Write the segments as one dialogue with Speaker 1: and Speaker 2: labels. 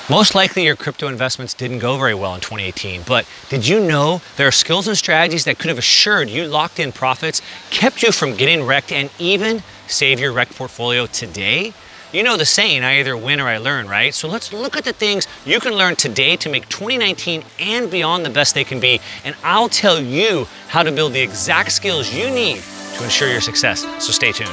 Speaker 1: Most likely your crypto investments didn't go very well in 2018, but did you know there are skills and strategies that could have assured you locked in profits, kept you from getting wrecked, and even save your wrecked portfolio today? You know the saying, I either win or I learn, right? So let's look at the things you can learn today to make 2019 and beyond the best they can be, and I'll tell you how to build the exact skills you need to ensure your success, so stay tuned.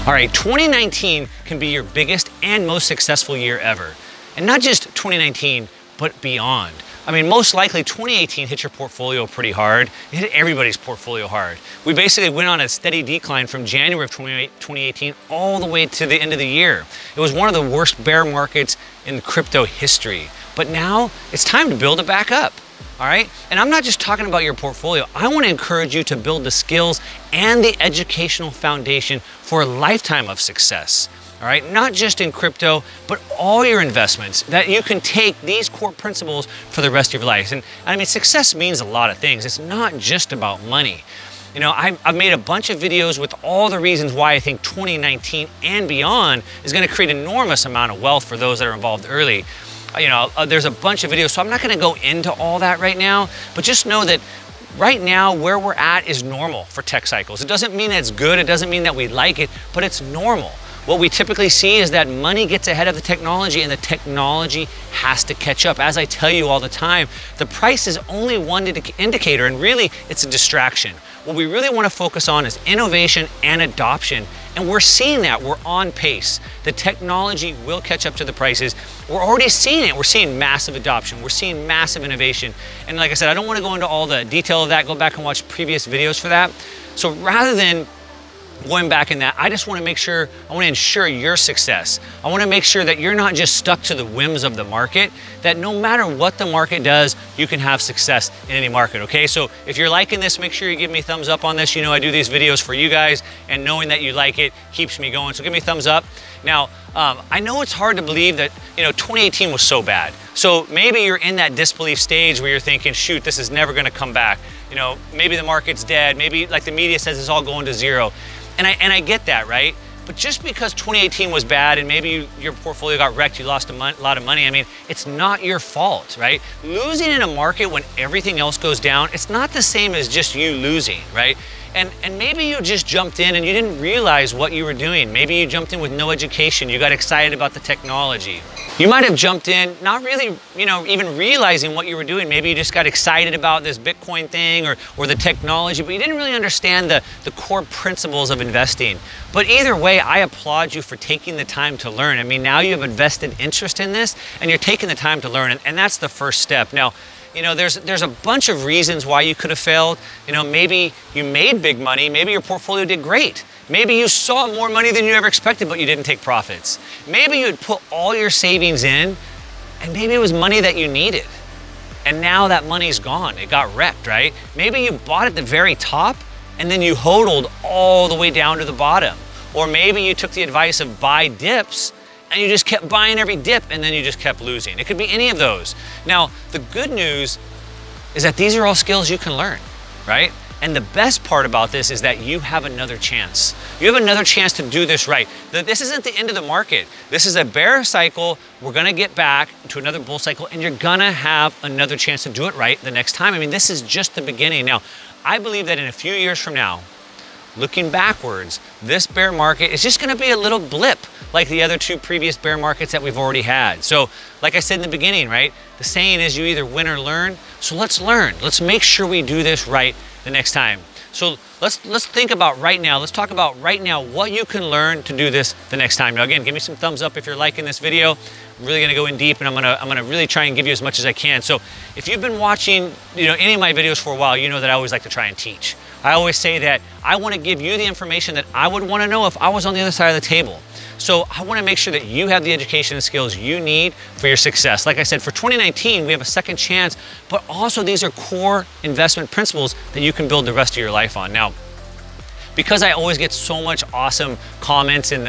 Speaker 1: All right, 2019 can be your biggest and most successful year ever. And not just 2019, but beyond. I mean, most likely 2018 hit your portfolio pretty hard. It hit everybody's portfolio hard. We basically went on a steady decline from January of 2018 all the way to the end of the year. It was one of the worst bear markets in crypto history. But now it's time to build it back up. All right, and I'm not just talking about your portfolio. I want to encourage you to build the skills and the educational foundation for a lifetime of success. All right, not just in crypto, but all your investments, that you can take these core principles for the rest of your life. And I mean, success means a lot of things. It's not just about money. You know, I've made a bunch of videos with all the reasons why I think 2019 and beyond is going to create an enormous amount of wealth for those that are involved early. You know, there's a bunch of videos, so I'm not gonna go into all that right now, but just know that right now where we're at is normal for tech cycles. It doesn't mean it's good, it doesn't mean that we like it, but it's normal. What we typically see is that money gets ahead of the technology and the technology has to catch up. As I tell you all the time, the price is only one indicator and really it's a distraction. What we really want to focus on is innovation and adoption. And we're seeing that, we're on pace. The technology will catch up to the prices. We're already seeing it. We're seeing massive adoption. We're seeing massive innovation. And like I said, I don't want to go into all the detail of that. Go back and watch previous videos for that. So rather than going back in that, I just want to make sure, I want to ensure your success. I want to make sure that you're not just stuck to the whims of the market, that no matter what the market does, you can have success in any market, okay? So if you're liking this, make sure you give me a thumbs up on this. You know I do these videos for you guys, and knowing that you like it keeps me going, so give me a thumbs up. Now, I know it's hard to believe that, 2018 was so bad. So maybe you're in that disbelief stage where you're thinking, shoot, this is never gonna come back. Maybe the market's dead, maybe like the media says it's all going to zero. And I get that, right? But just because 2018 was bad and maybe your portfolio got wrecked, you lost a lot of money, I mean, it's not your fault, right? Losing in a market when everything else goes down, it's not the same as just you losing, right? And maybe you just jumped in and you didn't realize what you were doing. Maybe you jumped in with no education, you got excited about the technology. You might have jumped in, not really, even realizing what you were doing. Maybe you just got excited about this Bitcoin thing or the technology, but you didn't really understand the core principles of investing. But either way, I applaud you for taking the time to learn. I mean, now you have invested interest in this and you're taking the time to learn, and that's the first step. Now, there's a bunch of reasons why you could have failed. Maybe you made big money, maybe your portfolio did great. Maybe you saw more money than you ever expected, but you didn't take profits. Maybe you had put all your savings in, and maybe it was money that you needed. And now that money's gone, it got wrecked, right? Maybe you bought at the very top, and then you hodled all the way down to the bottom. Or maybe you took the advice of buy dips, and you just kept buying every dip, and then you just kept losing. It could be any of those. Now, the good news is that these are all skills you can learn, right? And the best part about this is that you have another chance. You have another chance to do this right. This isn't the end of the market. This is a bear cycle. We're gonna get back to another bull cycle, and you're gonna have another chance to do it right the next time. I mean, this is just the beginning. Now, I believe that in a few years from now, looking backwards, this bear market is just gonna be a little blip like the other two previous bear markets that we've already had. So, like I said in the beginning, right? The saying is you either win or learn. So let's learn. Let's make sure we do this right the next time. So let's think about right now. Let's talk about right now what you can learn to do this the next time. Now again, give me some thumbs up if you're liking this video. I'm really gonna go in deep, and I'm gonna really try and give you as much as I can. So if you've been watching any of my videos for a while, you know that I always like to try and teach. I always say that I want to give you the information that I would want to know if I was on the other side of the table. So I want to make sure that you have the education and skills you need for your success. Like I said, for 2019, we have a second chance, but also these are core investment principles that you can build the rest of your life on. Now, because I always get so much awesome comments and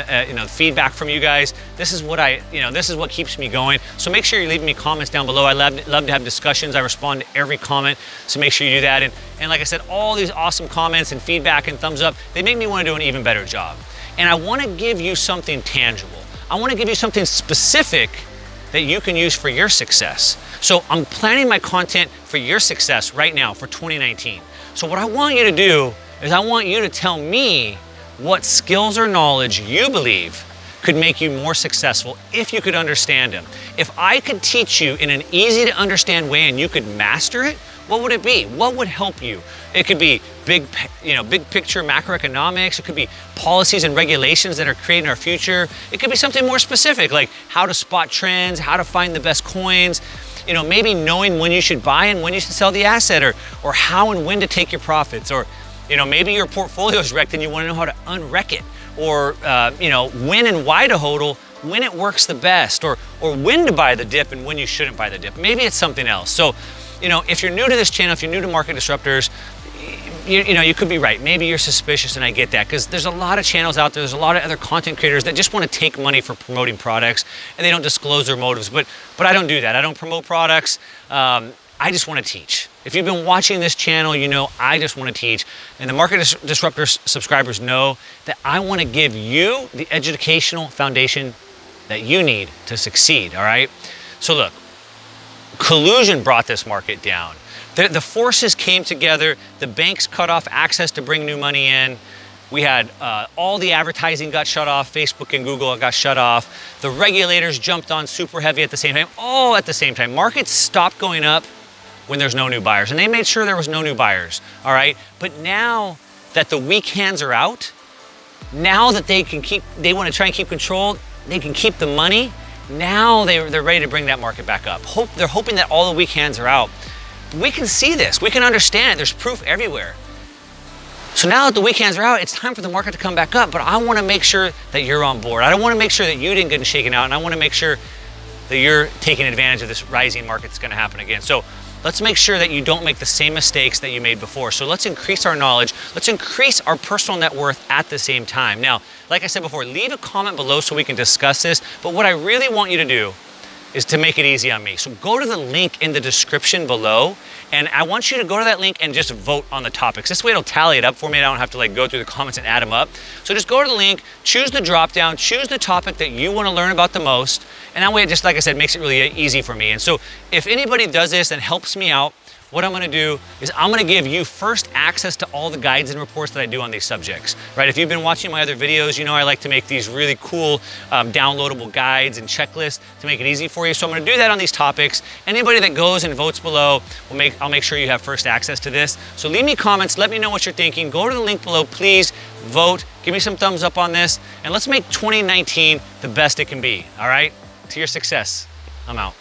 Speaker 1: feedback from you guys, this is what this is what keeps me going. So make sure you're leaving me comments down below. I love to have discussions. I respond to every comment, so make sure you do that. And like I said, all these awesome comments and feedback and thumbs up, they make me want to do an even better job. And I want to give you something tangible. I want to give you something specific that you can use for your success. So I'm planning my content for your success right now for 2019. So what I want you to do is I want you to tell me what skills or knowledge you believe could make you more successful if you could understand them. If I could teach you in an easy to understand way and you could master it, what would it be? What would help you? It could be big picture macroeconomics. It could be policies and regulations that are creating our future. It could be something more specific, like how to spot trends, how to find the best coins, maybe knowing when you should buy and when you should sell the asset, or how and when to take your profits, or maybe your portfolio is wrecked and you want to know how to unwreck it, or when and why to hodl, when it works the best, or when to buy the dip and when you shouldn't buy the dip. Maybe it's something else. So, if you're new to this channel, if you're new to Market Disruptors, you could be right. Maybe you're suspicious, and I get that, because there's a lot of channels out there. There's a lot of other content creators that just want to take money for promoting products, and they don't disclose their motives. But I don't do that. I don't promote products. I just want to teach. If you've been watching this channel, I just want to teach. And the Market Disruptors subscribers know that I want to give you the educational foundation that you need to succeed, all right? So look, collusion brought this market down. The forces came together. The banks cut off access to bring new money in. We had all the advertising got shut off. Facebook and Google got shut off. The regulators jumped on super heavy at the same time, all at the same time. Markets stopped going up when there's no new buyers, and they made sure there was no new buyers, all right? But now that the weak hands are out, now that they want to try and keep control, they can keep the money, now they're ready to bring that market back up. They're hoping that all the weak hands are out. We can see this, we can understand it, there's proof everywhere. So now that the weak hands are out, it's time for the market to come back up, but I want to make sure that you're on board. I want to make sure that you didn't get shaken out, and I want to make sure that you're taking advantage of this rising market that's going to happen again. So let's make sure that you don't make the same mistakes that you made before. So let's increase our knowledge. Let's increase our personal net worth at the same time. Now, like I said before, leave a comment below so we can discuss this. But what I really want you to do is to make it easy on me. So go to the link in the description below, and I want you to go to that link and just vote on the topics. This way it'll tally it up for me. I don't have to go through the comments and add them up. So just go to the link, choose the drop down, choose the topic that you want to learn about the most, and that way it just, like I said, makes it really easy for me. And so if anybody does this and helps me out, what I'm gonna do is I'm gonna give you first access to all the guides and reports that I do on these subjects, right? If you've been watching my other videos, I like to make these really cool downloadable guides and checklists to make it easy for you. So I'm gonna do that on these topics. Anybody that goes and votes below, I'll make sure you have first access to this. So leave me comments, let me know what you're thinking. Go to the link below, please vote, give me some thumbs up on this, and let's make 2019 the best it can be, all right? To your success, I'm out.